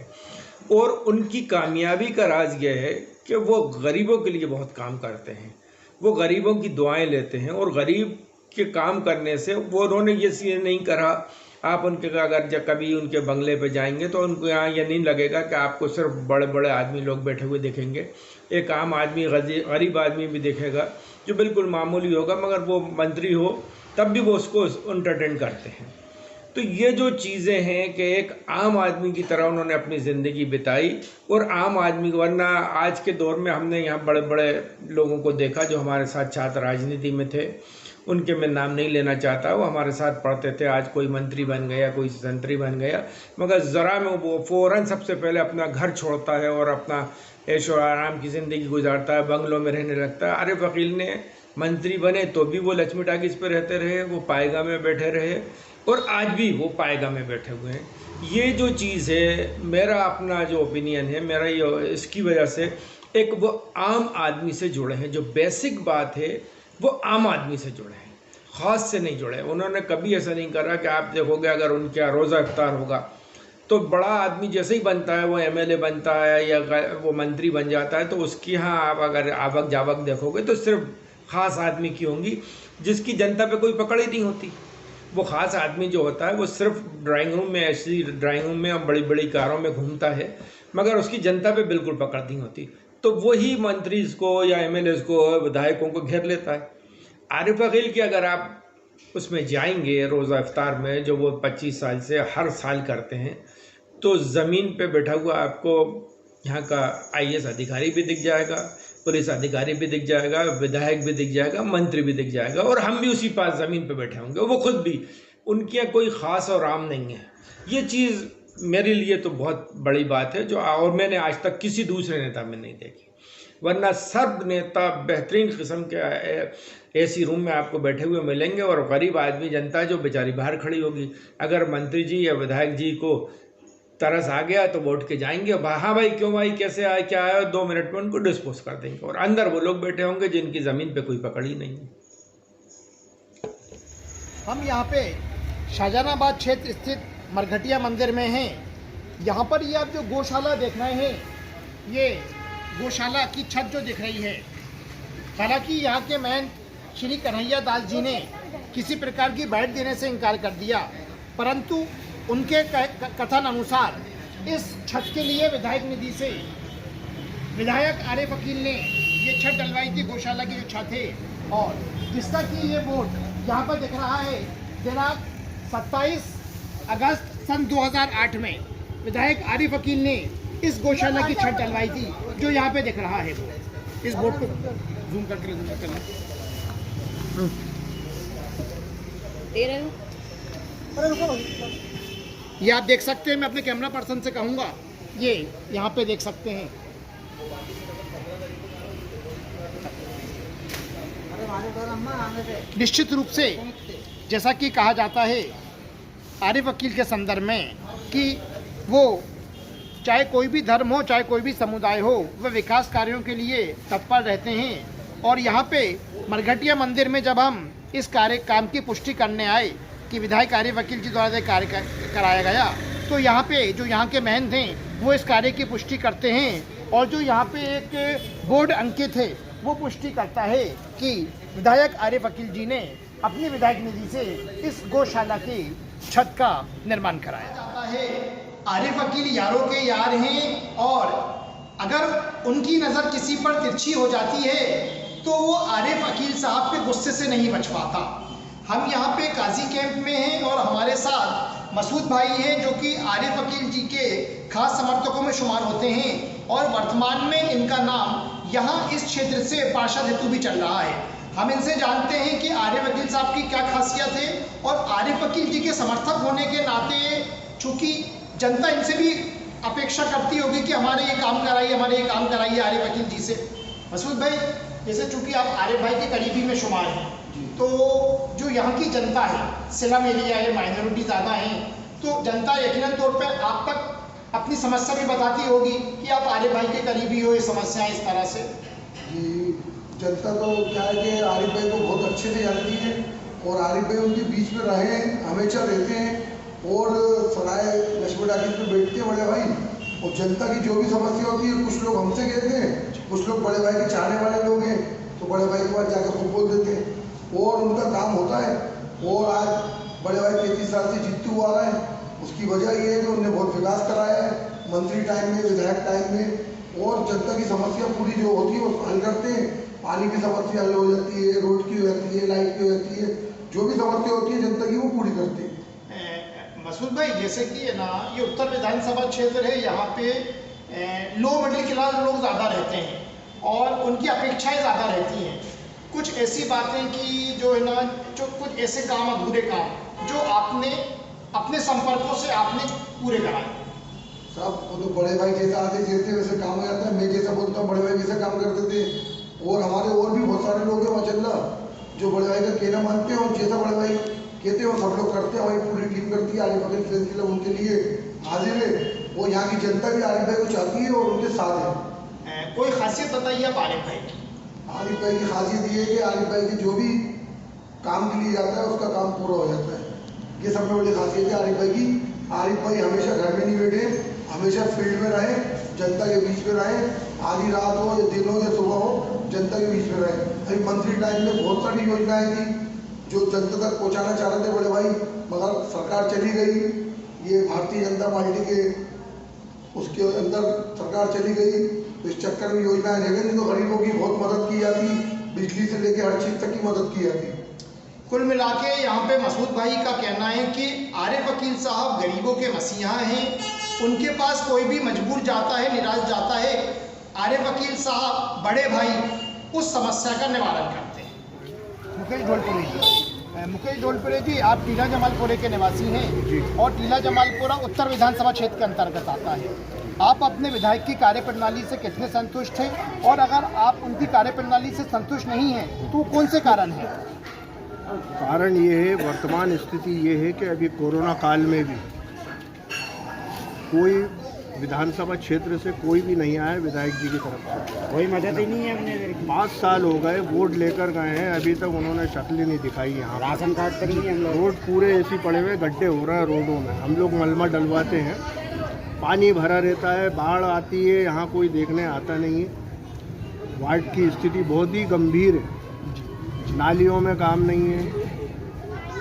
और उनकी कामयाबी का राज ये है कि वो गरीबों के लिए बहुत काम करते हैं, वो गरीबों की दुआएं लेते हैं और गरीब के काम करने से वो उन्होंने ये नहीं करा। आप उनके अगर कभी उनके बंगले पे जाएंगे तो उनको यहाँ ये नहीं लगेगा कि आपको सिर्फ बड़े बड़े आदमी लोग बैठे हुए दिखेंगे। एक आम आदमी, गरीब आदमी भी दिखेगा जो बिल्कुल मामूली होगा, मगर वो मंत्री हो तब भी वो उसको एंटरटेन करते हैं। तो ये जो चीज़ें हैं कि एक आम आदमी की तरह उन्होंने अपनी ज़िंदगी बिताई और आम आदमी, वरना आज के दौर में हमने यहाँ बड़े बड़े लोगों को देखा जो हमारे साथ छात्र राजनीति में थे, उनके मैं नाम नहीं लेना चाहता, वो हमारे साथ पढ़ते थे, आज कोई मंत्री बन गया, कोई संतरी बन गया, मगर ज़रा में वो फ़ौरन सबसे पहले अपना घर छोड़ता है और अपना ऐशो आराम की ज़िंदगी गुजारता है, बंगलों में रहने लगता है। आरिफ अकील ने मंत्री बने तो भी वो लक्ष्मी टाकीज़ पे रहते रहे, वो पायगा में बैठे रहे और आज भी वो पायगा में बैठे हुए हैं। ये जो चीज़ है, मेरा अपना जो ओपिनियन है, मेरा ये इसकी वजह से एक वो आम आदमी से जुड़े हैं। जो बेसिक बात है वो आम आदमी से जुड़े हैं, ख़ास से नहीं जुड़े। उन्होंने कभी ऐसा नहीं करा कि आप देखोगे अगर उनके यहाँ रोज़ा इफ्तार होगा तो बड़ा आदमी जैसे ही बनता है, वो एमएलए बनता है या वो मंत्री बन जाता है, तो उसकी यहाँ आप अगर आवक जावक देखोगे तो सिर्फ ख़ास आदमी की होंगी जिसकी जनता पे कोई पकड़ ही नहीं होती। वो ख़ास आदमी जो होता है वो सिर्फ ड्राइंग रूम में, ऐसी ड्राइंग रूम में और बड़ी बड़ी कारों में घूमता है, मगर उसकी जनता पे बिल्कुल पकड़ नहीं होती। तो वही मंत्री को या एमएलए को, विधायकों को घेर लेता है। आरिफ अकील की अगर आप उसमें जाएंगे रोज़ा इफ्तार में, जो वो 25 साल से हर साल करते हैं, तो ज़मीन पे बैठा हुआ आपको यहाँ का आईएएस अधिकारी भी दिख जाएगा, पुलिस अधिकारी भी दिख जाएगा, विधायक भी दिख जाएगा, मंत्री भी दिख जाएगा और हम भी उसी पास ज़मीन पे बैठे होंगे। वो खुद भी, उनके यहाँ कोई ख़ास और आम नहीं है। ये चीज़ मेरे लिए तो बहुत बड़ी बात है, जो और मैंने आज तक किसी दूसरे नेता में नहीं देखी। वरना सब नेता बेहतरीन किस्म के एसी रूम में आपको बैठे हुए मिलेंगे और गरीब आदमी, जनता जो बेचारी बाहर खड़ी होगी, अगर मंत्री जी या विधायक जी को तरस आ गया तो वोट के जाएंगे, हाँ भाई क्यों भाई, कैसे आए, क्या आया, 2 मिनट में उनको डिस्पोज कर देंगे और अंदर वो लोग बैठे होंगे जिनकी ज़मीन पे कोई पकड़ ही नहीं है। हम यहाँ पे शाहजहानाबाद क्षेत्र स्थित मरघटिया मंदिर में हैं। यहाँ पर ये आप जो गौशाला देख रहे हैं, ये गौशाला की छत जो दिख रही है, हालांकि यहाँ के महंत श्री कन्हैया दास जी ने किसी प्रकार की बैठ देने से इनकार कर दिया, परंतु उनके कथन अनुसार इस छत के लिए विधायक निधि से विधायक आरिफ वकील ने ये छत डलवाई थी, गौशाला की जो छत है। और जिसका कि ये बोर्ड यहाँ पर दिख रहा है, दिनांक 27 अगस्त सन 2008 में विधायक आरिफ वकील ने इस गौशाला की छत डलवाई थी, जो यहाँ पे दिख रहा है। वो इस बोर्ड को जूम करके ये आप देख सकते हैं। मैं अपने कैमरा पर्सन से कहूँगा, ये यहाँ पे देख सकते हैं। निश्चित रूप से जैसा कि कहा जाता है आरिफ वकील के संदर्भ में कि वो चाहे कोई भी धर्म हो, चाहे कोई भी समुदाय हो, वह विकास कार्यों के लिए तत्पर रहते हैं। और यहाँ पे मरघटिया मंदिर में जब हम इस काम की पुष्टि करने आए कि विधायक आरिफ वकील जी द्वारा कार्य कराया गया, तो यहाँ पे जो यहाँ के महंत हैं वो इस कार्य की पुष्टि करते हैं। और जो यहाँ पे एक बोर्ड अंकित है वो पुष्टि करता है कि विधायक आरिफ वकील जी ने अपनी विधायक निधि से इस गौशाला की छत का निर्माण कराया जाता है। आरिफ वकील यारों के यार हैं और अगर उनकी नज़र किसी पर तिरछी हो जाती है तो वो आरिफ वकील साहब के गुस्से से नहीं बच पाता। हम यहाँ पे काजी कैंप में हैं और हमारे साथ मसूद भाई हैं जो कि आरिफ वकील जी के खास समर्थकों में शुमार होते हैं और वर्तमान में इनका नाम यहाँ इस क्षेत्र से पार्षद हेतु भी चल रहा है। हम इनसे जानते हैं कि आरिफ वकील साहब की क्या खासियत है और आरिफ वकील जी के समर्थक होने के नाते चूँकि जनता इनसे भी अपेक्षा करती होगी कि हमारे ये काम कराइए, हमारे ये काम कराइए आरिफ वकील जी से। मसूद भाई, जैसे चूँकि आप आरिफ भाई के करीबी में शुमार हैं, तो जो यहाँ की जनता है, स्लम एरिया है, माइनॉरिटी ज़्यादा हैं, तो जनता यकीनन तौर पर आप तक अपनी समस्या भी बताती होगी कि आप आरिफ भाई के करीबी हो, ये समस्याएं इस तरह से। जी, जनता तो क्या है कि आरिफ भाई को बहुत अच्छे से जानती है और आरिफ भाई उनके बीच में रहे, हमेशा रहते हैं और सराय लक्ष्मी टाकीज में बैठते हैं बड़े भाई। और जनता की जो भी समस्या होती है, कुछ लोग हमसे कहते हैं, कुछ लोग बड़े भाई के चाहने वाले लोग हैं तो बड़े भाई के पास जाकर खूब बोल देते हैं और उनका काम होता है। और आज बड़े भाई 33 साल से जीतते हुआ आ रहा है। उसकी वजह ये है कि उन्होंने बहुत विकास कराया है मंत्री टाइम में, विधायक टाइम में। और जनता की समस्या पूरी जो होती है वो हल करते हैं। पानी की समस्या हल हो जाती है, रोड की हो जाती है, लाइट की हो जाती है, जो भी समस्या होती है जनता की वो पूरी करते हैं। मसूद भाई, जैसे कि है ना, ये उत्तर विधानसभा क्षेत्र है, यहाँ पे लो मिडिल क्लास लोग ज़्यादा रहते हैं और उनकी अपेक्षाएं ज़्यादा रहती हैं। कुछ ऐसी बातें कि जो है ना, जो कुछ ऐसे काम, अधूरे काम जो आपने अपने संपर्कों से आपने पूरे कराए। साहब, वो तो बड़े भाई जैसा आदेश देते वैसे काम हो जाता है। मैं जैसा बोलता हूँ बड़े भाई वैसे काम करते थे। और हमारे और भी बहुत सारे लोग हैं माशाल्लाह जो बड़े भाई का कहना मानते हैं और जैसा बड़े भाई कहते हैं वो सब लोग करते हैं। वही पूरी टीम करती है। आरिफ वकील फ्रेंड्स क्लब उनके लिए हाजिर है और यहाँ की जनता भी आरिफ भाई को चाहती है और उनके साथ है। कोई खासियत बताइए आप आरिफ भाई की। आरिफ भाई की खासियत ये है कि आरिफ भाई की जो भी काम के लिए जाता है उसका काम पूरा हो जाता है। ये सबसे बड़ी खासियत है आरिफ भाई की। आरिफ भाई हमेशा घर में नहीं बैठे, हमेशा फील्ड में रहे, जनता के बीच में रहे। आधी रात हो या दिन हो या सुबह हो, जनता के बीच में रहे। अभी मंत्री टाइम में बहुत सारी योजनाएं थी जो जनता तक पहुंचाना चाह रहे थे बड़े भाई, मगर सरकार चली गई। ये भारतीय जनता पार्टी के उसके अंदर सरकार चली गई, तो इस चक्कर में योजनाएं रह गई। तो गरीबों की बहुत मदद की जाती, बिजली से लेकर हर चीज़ तक की मदद की जाती। कुल मिला के यहाँ पे मसूद भाई का कहना है कि आरिफ वकील साहब गरीबों के मसीहा हैं। उनके पास कोई भी मजबूर जाता है, निराश जाता है, आरिफ वकील साहब बड़े भाई उस समस्या का निवारण करते हैं। मुकेश ढोलपुरे जी, आप टीला जमालपुरे के निवासी हैं और टीला जमालपुरा उत्तर विधानसभा क्षेत्र के अंतर्गत आता है। आप अपने विधायक की कार्यप्रणाली से कितने संतुष्ट हैं और अगर आप उनकी कार्यप्रणाली से संतुष्ट नहीं हैं तो कौन से कारण हैं? कारण ये है, वर्तमान स्थिति ये है कि अभी कोरोना काल में भी कोई विधानसभा क्षेत्र से कोई भी नहीं आया विधायक जी की तरफ से, कोई मदद ही नहीं है। हमने 5 साल हो गए वोट लेकर गए हैं, अभी तक उन्होंने शक्ल ही नहीं दिखाई। यहाँ राशन कार्ड तक नहीं है। रोड पूरे ऐसे पड़े हुए, गड्ढे हो रहे हैं रोडों में। हम लोग मलमा डलवाते हैं, पानी भरा रहता है, बाढ़ आती है, यहाँ कोई देखने आता नहीं है। वार्ड की स्थिति बहुत ही गंभीर है। नालियों में काम नहीं है,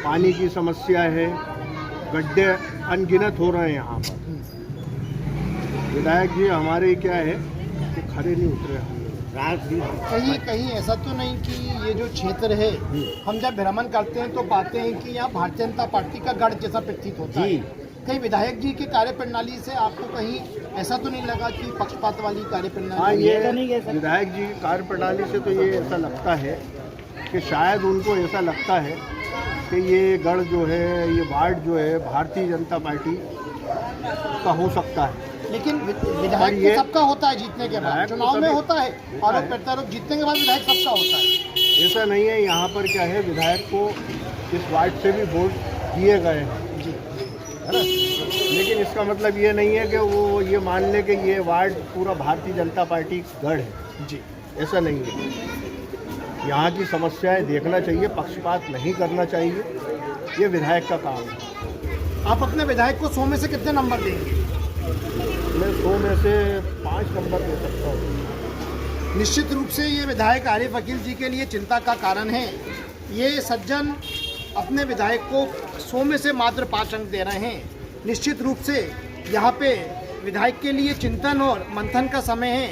पानी की समस्या है, गड्ढे अनगिनत हो रहे हैं यहाँ पर। विधायक जी हमारे क्या है कि खड़े नहीं उतरे हैं। कहीं कहीं ऐसा तो नहीं कि ये जो क्षेत्र है, हम जब भ्रमण करते हैं तो पाते हैं कि यहाँ भारतीय जनता पार्टी का गढ़ जैसा प्रतीत होता है। कहीं विधायक जी की कार्यप्रणाली से आपको कहीं ऐसा तो नहीं लगा कि पक्षपात वाली कार्यप्रणाली? हाँ, ये विधायक जी की कार्यप्रणाली से तो ये ऐसा लगता है कि शायद उनको ऐसा लगता है कि ये गढ़ जो है, ये वार्ड जो है भारतीय जनता पार्टी का हो सकता है। लेकिन विधायक तो सबका होता है जीतने के बाद, चुनाव में होता है, और प्रत्यारोप जीतने के बाद विधायक सबका होता है। ऐसा नहीं है। यहाँ पर क्या है, विधायक को इस वार्ड से भी वोट दिए गए हैं, है ना। लेकिन इसका मतलब ये नहीं है कि वो ये मान ले कि ये वार्ड पूरा भारतीय जनता पार्टी गढ़ है। जी, ऐसा नहीं है। यहाँ की समस्याएं देखना चाहिए, पक्षपात नहीं करना चाहिए, ये विधायक का काम है। आप अपने विधायक को 100 में से कितने नंबर देंगे? मैं 100 में से 5 नंबर दे सकता हूँ। निश्चित रूप से ये विधायक आरिफ अकील जी के लिए चिंता का कारण है। ये सज्जन अपने विधायक को 100 में से मात्र 5 अंक दे रहे हैं। निश्चित रूप से यहाँ पे विधायक के लिए चिंतन और मंथन का समय है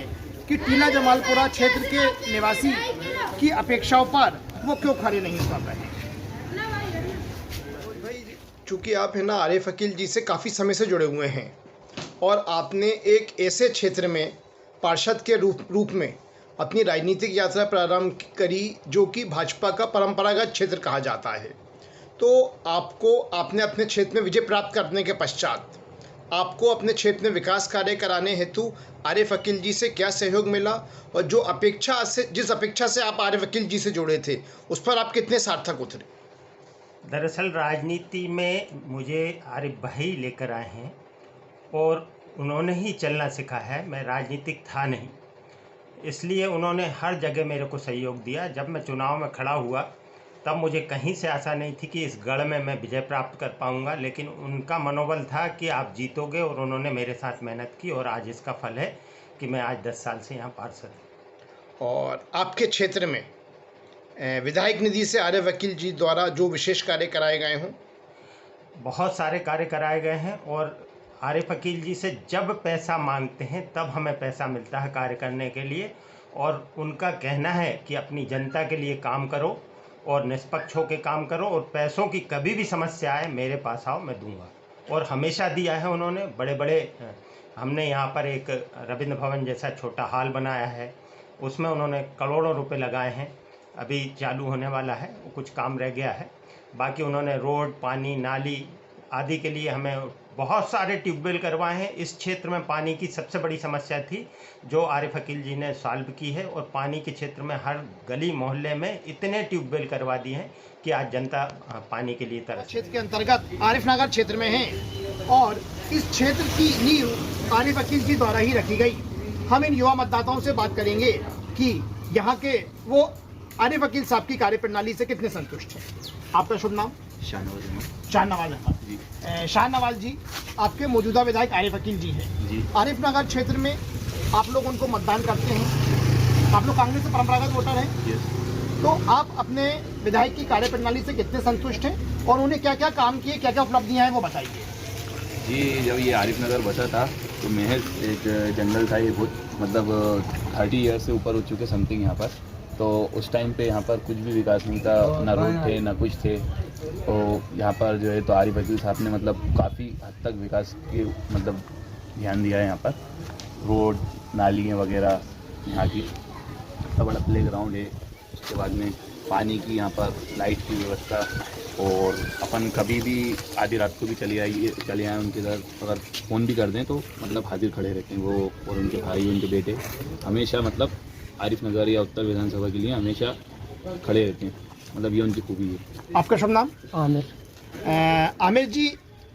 कि टीला जमालपुरा क्षेत्र के निवासी की अपेक्षाओं पर वो क्यों खड़े नहीं उतर रहे हैं। चूँकि आप है ना आरिफ अकील जी से काफ़ी समय से जुड़े हुए हैं और आपने एक ऐसे क्षेत्र में पार्षद के रूप में अपनी राजनीतिक यात्रा प्रारंभ करी जो कि भाजपा का परंपरागत क्षेत्र कहा जाता है, तो आपने अपने क्षेत्र में विजय प्राप्त करने के पश्चात आपको अपने क्षेत्र में विकास कार्य कराने हेतु आरिफ अकील जी से क्या सहयोग मिला, और जिस अपेक्षा से आप आरिफ अकील जी से जुड़े थे उस पर आप कितने सार्थक उतरे? दरअसल राजनीति में मुझे आरिफ भाई लेकर आए हैं और उन्होंने ही चलना सिखा है। मैं राजनीतिक था नहीं, इसलिए उन्होंने हर जगह मेरे को सहयोग दिया। जब मैं चुनाव में खड़ा हुआ तब मुझे कहीं से आशा नहीं थी कि इस गढ़ में मैं विजय प्राप्त कर पाऊंगा, लेकिन उनका मनोबल था कि आप जीतोगे, और उन्होंने मेरे साथ मेहनत की और आज इसका फल है कि मैं आज 10 साल से यहाँ पार्षद हूँ। और आपके क्षेत्र में विधायक निधि से आरिफ अकील जी द्वारा जो विशेष कार्य कराए गए हों? बहुत सारे कार्य कराए गए हैं, और आरिफ अकील जी से जब पैसा मांगते हैं तब हमें पैसा मिलता है कार्य करने के लिए, और उनका कहना है कि अपनी जनता के लिए काम करो और निष्पक्ष होकर काम करो, और पैसों की कभी भी समस्या आए मेरे पास आओ, मैं दूंगा, और हमेशा दिया है उन्होंने। बड़े बड़े हमने यहाँ पर एक रविंद्र भवन जैसा छोटा हॉल बनाया है, उसमें उन्होंने करोड़ों रुपए लगाए हैं, अभी चालू होने वाला है, कुछ काम रह गया है। बाकी उन्होंने रोड, पानी, नाली आदि के लिए हमें बहुत सारे ट्यूबवेल करवाए हैं। इस क्षेत्र में पानी की सबसे बड़ी समस्या थी जो आरिफ अकील जी ने सॉल्व की है, और पानी के क्षेत्र में हर गली मोहल्ले में इतने ट्यूबवेल करवा दिए हैं कि आज जनता पानी के लिए तरस। क्षेत्र के अंतर्गत आरिफ नगर क्षेत्र में है और इस क्षेत्र की नींव आरिफ अकील जी द्वारा ही रखी गई। हम इन युवा मतदाताओं से बात करेंगे कि यहाँ के वो आरिफ अकील साहब की कार्यप्रणाली से कितने संतुष्ट हैं। आपका शुभ नाम? शाहनवाज अहमद। शाहनवाज जी, आपके मौजूदा विधायक आरिफ अकील जी हैं। आरिफ नगर क्षेत्र में आप लोग उनको मतदान करते हैं, आप लोग कांग्रेस से परंपरागत वोटर हैं, तो आप अपने विधायक की कार्यप्रणाली से कितने संतुष्ट हैं और उन्हें क्या क्या काम किए, क्या क्या उपलब्धियां हैं वो बताइए। जी, जब ये आरिफ नगर बचा था तो महज एक जंगल था, ये बहुत मतलब 30 ईयर से ऊपर हो चुके समथिंग यहाँ पर। तो उस टाइम पे यहाँ पर कुछ भी विकास नहीं था, ना रोड थे ना कुछ थे। तो यहाँ पर जो है तो आरिफ अकील साहब ने मतलब काफ़ी हद तक विकास के मतलब ध्यान दिया है। यहाँ पर रोड, नालियाँ वगैरह, यहाँ की इतना बड़ा प्ले ग्राउंड है, उसके बाद में पानी की, यहाँ पर लाइट की व्यवस्था, और अपन कभी भी आधी रात को भी चले आए उनके घर, अगर फ़ोन भी कर दें तो मतलब हाजिर खड़े रहते हैं वो, और उनके भाई, उनके बेटे हमेशा मतलब आरिफ नगर या उत्तर विधानसभा के लिए हमेशा खड़े रहते हैं। मतलब ये उनकी खूबी है। आपका शुभ नाम? आमिर। आमिर जी,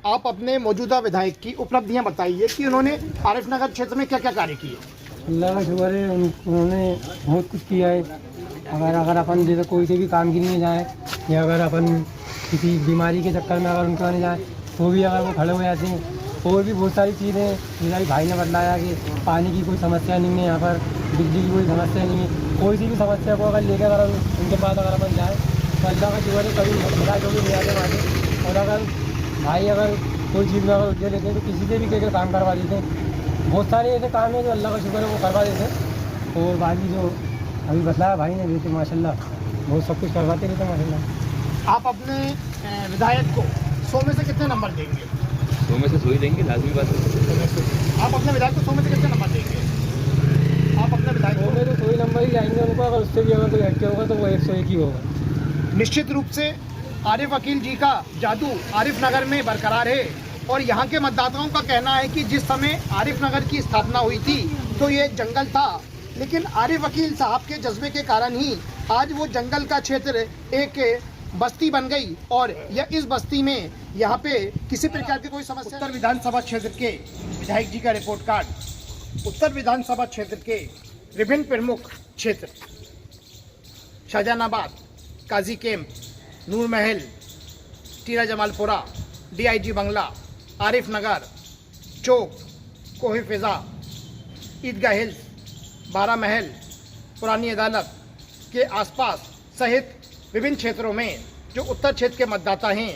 आप अपने मौजूदा विधायक की उपलब्धियां बताइए कि उन्होंने आरिफ नगर क्षेत्र में क्या क्या कार्य किए। अल्लाह का शुक्र है, उन्होंने बहुत कुछ किया है। अगर अपन जैसे कोई से भी काम के लिए जाए या अगर अपन किसी बीमारी के चक्कर में अगर उनके आने जाए तो भी अगर वो खड़े हो जाते हैं, और भी बहुत सारी चीज़ें मेरे भाई ने बताया कि पानी की कोई समस्या नहीं है यहाँ पर, बिजली की कोई समस्या नहीं है। कोई सी भी समस्या को अगर लेकर अगर उनके पास अगर अपन जाए तो अल्लाह का शुक्र है कभी मसला जो भी ले आते वहाँ। और अगर भाई अगर कोई चीज़ में अगर उलझे लेते हैं तो किसी से भी कहकर काम करवा देते हैं। बहुत सारे ऐसे काम हैं जो अल्लाह का शुक्र है वो करवा देते हैं। और बाकी जो अभी बताया भाई ने भी तो माशाल्लाह बहुत सब कुछ करवाते रहते हैं माशाल्लाह। आप अपने विधायक को 100 में से कितने नंबर देंगे? 100 में से 100 ही देंगे, लाजमी बात है। आप अपने विधायक को 100 में से कितने नंबर देंगे? आप अपने विधायक को तो 100 ही नंबर ही जाएंगे उनको, अगर उससे भी अगर कोई हटके होगा तो वो 101 ही होगा। निश्चित रूप से आरिफ वकील जी का जादू आरिफ नगर में बरकरार है और यहाँ के मतदाताओं का कहना है कि जिस समय आरिफ नगर की स्थापना हुई थी तो ये जंगल था, लेकिन आरिफ वकील साहब के जज्बे के कारण ही आज वो जंगल का क्षेत्र एक बस्ती बन गई और यह इस बस्ती में यहाँ पे किसी प्रकार की कोई समस्या। उत्तर विधानसभा क्षेत्र के विधायक जी का रिपोर्ट कार्ड। उत्तर विधानसभा क्षेत्र के विभिन्न प्रमुख क्षेत्र शाहजहानाबाद, काजी कैंप, नूर महल, टीरा जमालपुरा, DIG बंगला, आरिफ नगर, चौक, कोहे फिजा, ईदगाह हिल्स, 12 महल, पुरानी अदालत के आसपास सहित विभिन्न क्षेत्रों में जो उत्तर क्षेत्र के मतदाता हैं,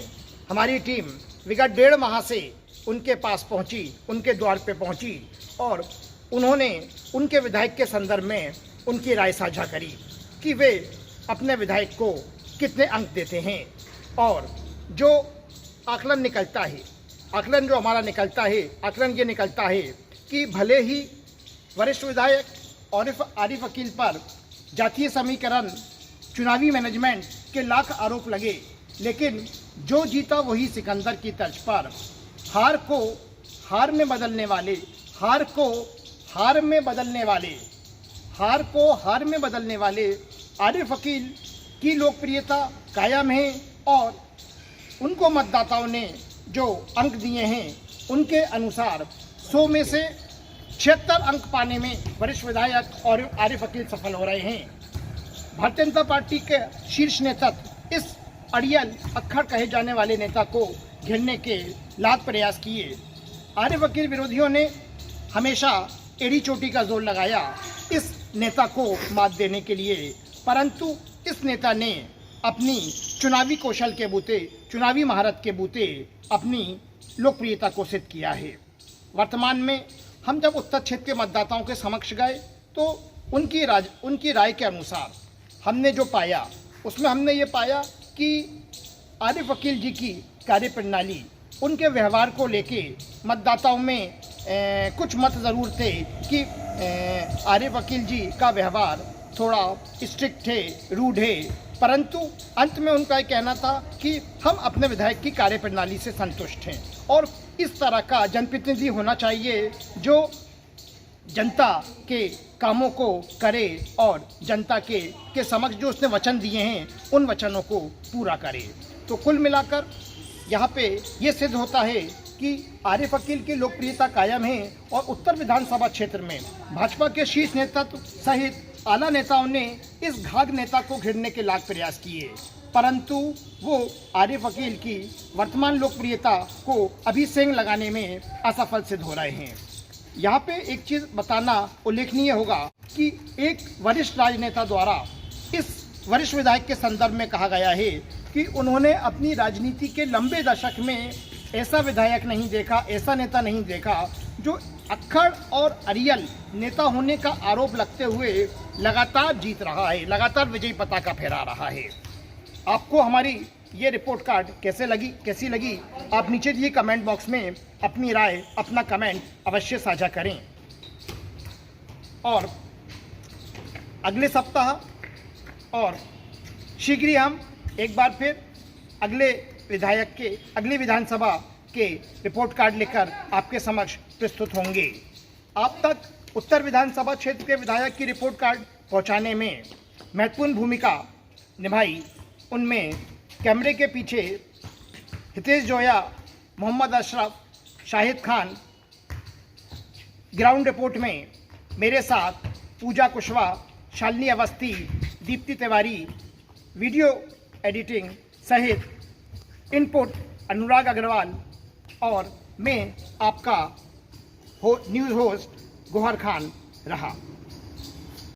हमारी टीम विगत 1.5 माह से उनके पास पहुंची, उनके द्वार पे पहुंची और उन्होंने उनके विधायक के संदर्भ में उनकी राय साझा करी कि वे अपने विधायक को कितने अंक देते हैं। और जो आकलन निकलता है, आकलन जो हमारा निकलता है, आकलन ये निकलता है कि भले ही वरिष्ठ विधायक आरिफ वकील पर जातीय समीकरण, चुनावी मैनेजमेंट के लाख आरोप लगे, लेकिन जो जीता वही सिकंदर की तर्ज पर हार को हार में बदलने वाले, हार को हार में बदलने वाले, हार को हार में बदलने वाले आरिफ वकील की लोकप्रियता कायम है और उनको मतदाताओं ने जो अंक दिए हैं उनके अनुसार 100 में से 76 अंक पाने में वरिष्ठ विधायक और आरिफ वकील सफल हो रहे हैं। भारतीय जनता पार्टी के शीर्ष नेतृत्व इस अड़ियल अक्खड़ कहे जाने वाले नेता को घेरने के लाख प्रयास किए। आरिफ वकील विरोधियों ने हमेशा एड़ी चोटी का जोर लगाया इस नेता को मात देने के लिए, परंतु इस नेता ने अपनी चुनावी कौशल के बूते, चुनावी महारत के बूते अपनी लोकप्रियता को सिद्ध किया है। वर्तमान में हम जब उत्तर क्षेत्र के मतदाताओं के समक्ष गए तो उनकी राय के अनुसार हमने जो पाया उसमें हमने ये पाया कि आरिफ वकील जी की कार्यप्रणाली, उनके व्यवहार को लेके मतदाताओं में कुछ मत ज़रूर थे कि आरिफ वकील जी का व्यवहार थोड़ा स्ट्रिक्ट है, रूड है, परंतु अंत में उनका ये कहना था कि हम अपने विधायक की कार्यप्रणाली से संतुष्ट हैं और इस तरह का जनप्रतिनिधि होना चाहिए जो जनता के कामों को करे और जनता के समक्ष जो उसने वचन दिए हैं उन वचनों को पूरा करे। तो कुल मिलाकर यहाँ पे ये सिद्ध होता है कि आरिफ वकील की लोकप्रियता कायम है और उत्तर विधानसभा क्षेत्र में भाजपा के शीर्ष नेतृत्व सहित आला नेताओं ने इस घाघ नेता को घेरने के लाख प्रयास किए, परंतु वो आरिफ वकील की वर्तमान लोकप्रियता को अभी सेंग लगाने में असफल सिद्ध हो रहे हैं। यहाँ पे एक चीज़ बताना उल्लेखनीय होगा कि एक वरिष्ठ राजनेता द्वारा इस वरिष्ठ विधायक के संदर्भ में कहा गया है कि उन्होंने अपनी राजनीति के लंबे दशक में ऐसा विधायक नहीं देखा, ऐसा नेता नहीं देखा जो अक्खड़ और अड़ियल नेता होने का आरोप लगते हुए लगातार जीत रहा है, लगातार विजयी पताका फहरा रहा है। आपको हमारी ये रिपोर्ट कार्ड कैसी लगी आप नीचे दिए कमेंट बॉक्स में अपनी राय, अपना कमेंट अवश्य साझा करें। और अगले सप्ताह और शीघ्र ही हम एक बार फिर अगले विधानसभा के रिपोर्ट कार्ड लेकर आपके समक्ष प्रस्तुत होंगे। आप तक उत्तर विधानसभा क्षेत्र के विधायक की रिपोर्ट कार्ड पहुंचाने में महत्वपूर्ण भूमिका निभाई, उनमें कैमरे के पीछे हितेश जोया, मोहम्मद अशरफ, शाहिद खान, ग्राउंड रिपोर्ट में मेरे साथ पूजा कुशवाहा, शालिनी अवस्थी, दीप्ति तिवारी, वीडियो एडिटिंग सहित इनपुट अनुराग अग्रवाल और मैं आपका न्यूज़ होस्ट गौहर खान रहा।